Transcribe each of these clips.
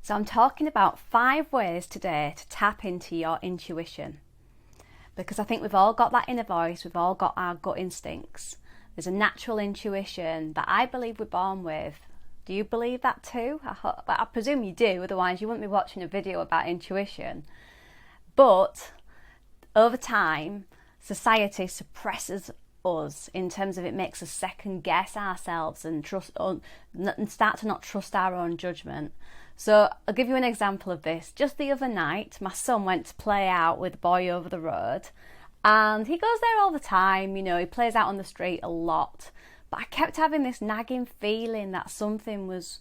So I'm talking about 5 ways today to tap into your intuition, because I think we've all got that inner voice, we've all got our gut instincts. There's a natural intuition that I believe we're born with. Do you believe that too? I presume you do, otherwise you wouldn't be watching a video about intuition. But over time, society suppresses us in terms of it makes us second guess ourselves and start to not trust our own judgment. So I'll give you an example of this. Just the other night, my son went to play out with a boy over the road, and he goes there all the time, he plays out on the street a lot. But I kept having this nagging feeling that something was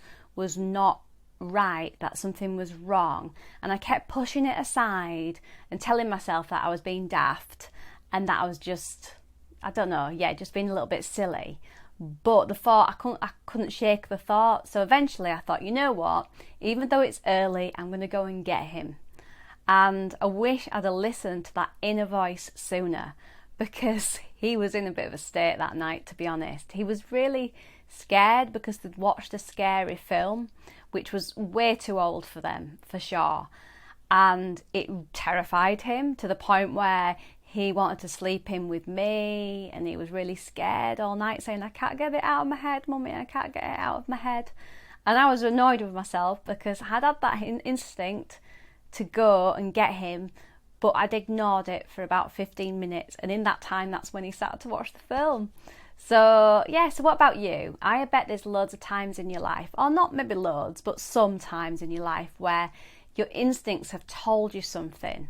not right, that something was wrong, and I kept pushing it aside and telling myself that I was being daft and that I was just being a little bit silly. But the thought, I couldn't shake the thought. So eventually I thought, you know what, even though it's early, I'm going to go and get him. And I wish I'd have listened to that inner voice sooner, because he was in a bit of a state that night, to be honest. He was really scared because they'd watched a scary film, which was way too old for them, for sure. And it terrified him to the point where he wanted to sleep in with me, and he was really scared all night, saying, I can't get it out of my head, Mummy, I can't get it out of my head. And I was annoyed with myself because I had that instinct to go and get him, but I'd ignored it for about 15 minutes. And in that time, that's when he started to watch the film. So what about you? I bet there's loads of times in your life, or not maybe loads, but some times in your life where your instincts have told you something.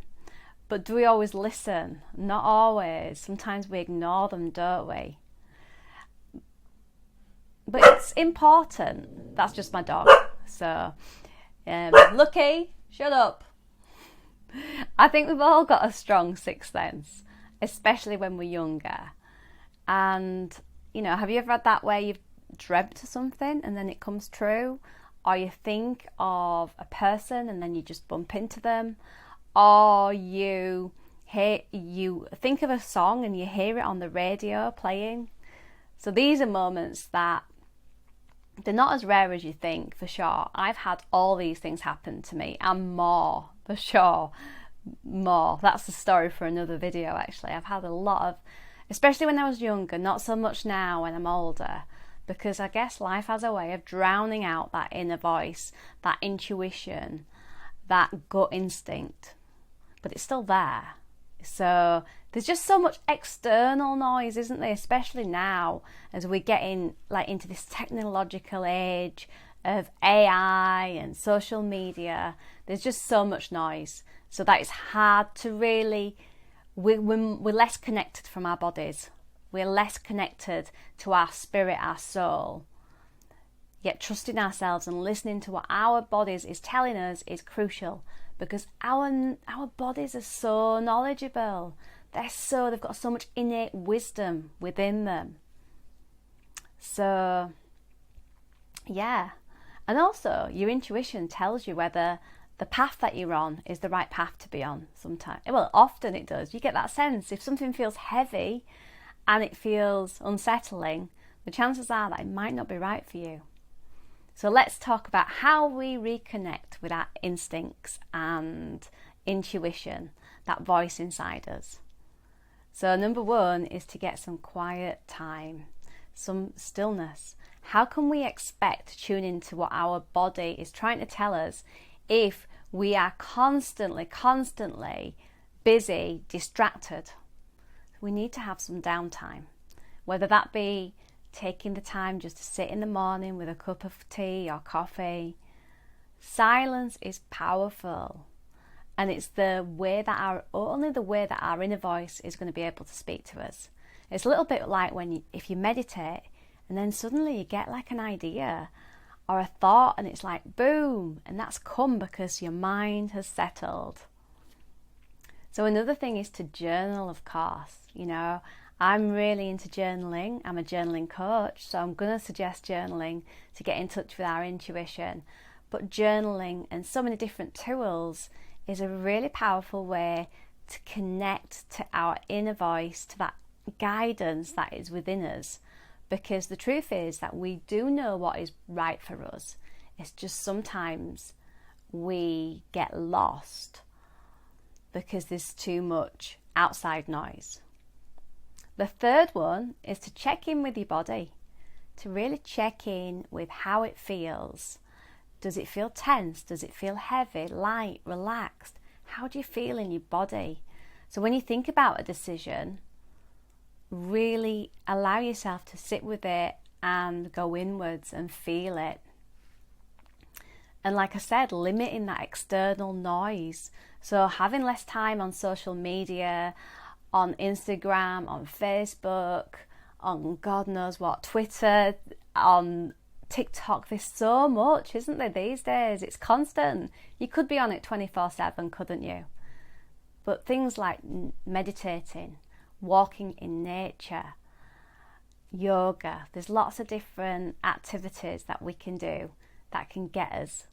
But do we always listen? Not always. Sometimes we ignore them, don't we? But it's important. That's just my dog. So, Lucky, shut up. I think we've all got a strong sixth sense, especially when we're younger. And, have you ever had that where you've dreamt something and then it comes true? Or you think of a person and then you just bump into them? Or you think of a song and you hear it on the radio playing. So these are moments that they're not as rare as you think, for sure. I've had all these things happen to me, and more, for sure. More. That's the story for another video, actually. I've had a lot of, especially when I was younger, not so much now when I'm older, because I guess life has a way of drowning out that inner voice, that intuition, that gut instinct. But it's still there. So there's just so much external noise, isn't there? Especially now as we're getting into this technological age of AI and social media. There's just so much noise. So that it's hard to really, we're less connected from our bodies. We're less connected to our spirit, our soul. Yet trusting ourselves and listening to what our bodies is telling us is crucial, because our bodies are so knowledgeable. They've got so much innate wisdom within them. So, yeah. And also, your intuition tells you whether the path that you're on is the right path to be on sometimes. Well, often it does. You get that sense. If something feels heavy and it feels unsettling, the chances are that it might not be right for you. So let's talk about how we reconnect with our instincts and intuition, that voice inside us. So number 1 is to get some quiet time, some stillness. How can we expect to tune into what our body is trying to tell us if we are constantly busy, distracted? We need to have some downtime, whether that be taking the time just to sit in the morning with a cup of tea or coffee. Silence is powerful, and it's only the way that our inner voice is going to be able to speak to us. It's a little bit like if you meditate and then suddenly you get an idea or a thought, and it's like boom, and that's come because your mind has settled. So another thing is to journal, of course. I'm really into journaling. I'm a journaling coach, so I'm going to suggest journaling to get in touch with our intuition. But journaling and so many different tools is a really powerful way to connect to our inner voice, to that guidance that is within us. Because the truth is that we do know what is right for us. It's just sometimes we get lost because there's too much outside noise. The third one is to check in with your body, to really check in with how it feels. Does it feel tense? Does it feel heavy, light, relaxed? How do you feel in your body? So when you think about a decision, really allow yourself to sit with it and go inwards and feel it. And like I said, limiting that external noise. So having less time on social media, on Instagram, on Facebook, on God knows what, Twitter, on TikTok. There's so much, isn't there, these days? It's constant. You could be on it 24/7, couldn't you? But things like meditating, walking in nature, yoga, there's lots of different activities that we can do that can get us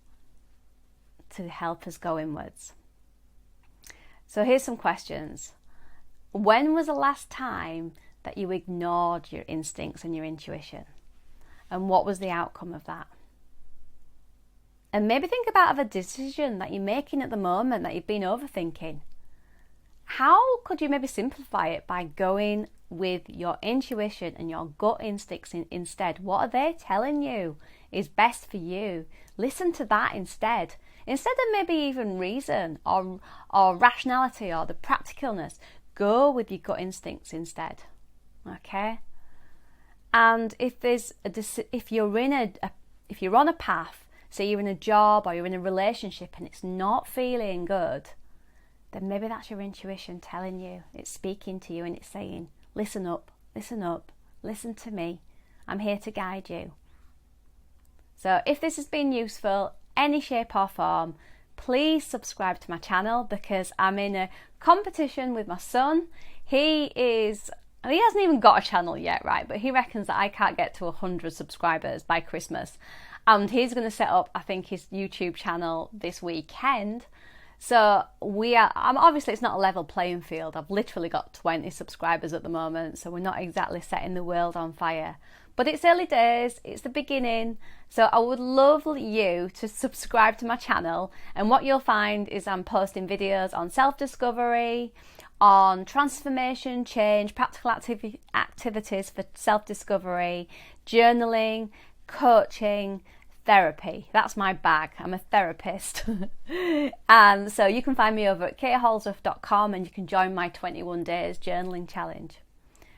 to help us go inwards. So here's some questions. When was the last time that you ignored your instincts and your intuition? And what was the outcome of that? And maybe think about a decision that you're making at the moment that you've been overthinking. How could you maybe simplify it by going with your intuition and your gut instincts instead? What are they telling you is best for you? Listen to that instead. Instead of maybe even reason or rationality or the practicalness, go with your gut instincts instead. Okay? And if you're on a path, say you're in a job or you're in a relationship and it's not feeling good, then maybe that's your intuition telling you, it's speaking to you and it's saying, listen up, listen to me. I'm here to guide you. So if this has been useful, any shape or form, please subscribe to my channel because I'm in a competition with my son. He hasn't even got a channel yet, right? But he reckons that I can't get to 100 subscribers by Christmas. And he's going to set up, I think, his YouTube channel this weekend. So obviously it's not a level playing field. I've literally got 20 subscribers at the moment, so we're not exactly setting the world on fire. But it's early days, it's the beginning, so I would love you to subscribe to my channel, and what you'll find is I'm posting videos on self-discovery, on transformation, change, practical activities for self-discovery, journaling, coaching, therapy. That's my bag. I'm a therapist. And so you can find me over at kateholdsworth.com and you can join my 21 days journaling challenge.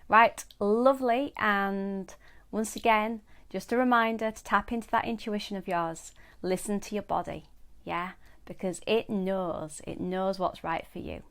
Right, lovely. And once again, just a reminder to tap into that intuition of yours. Listen to your body, yeah? Because it knows what's right for you.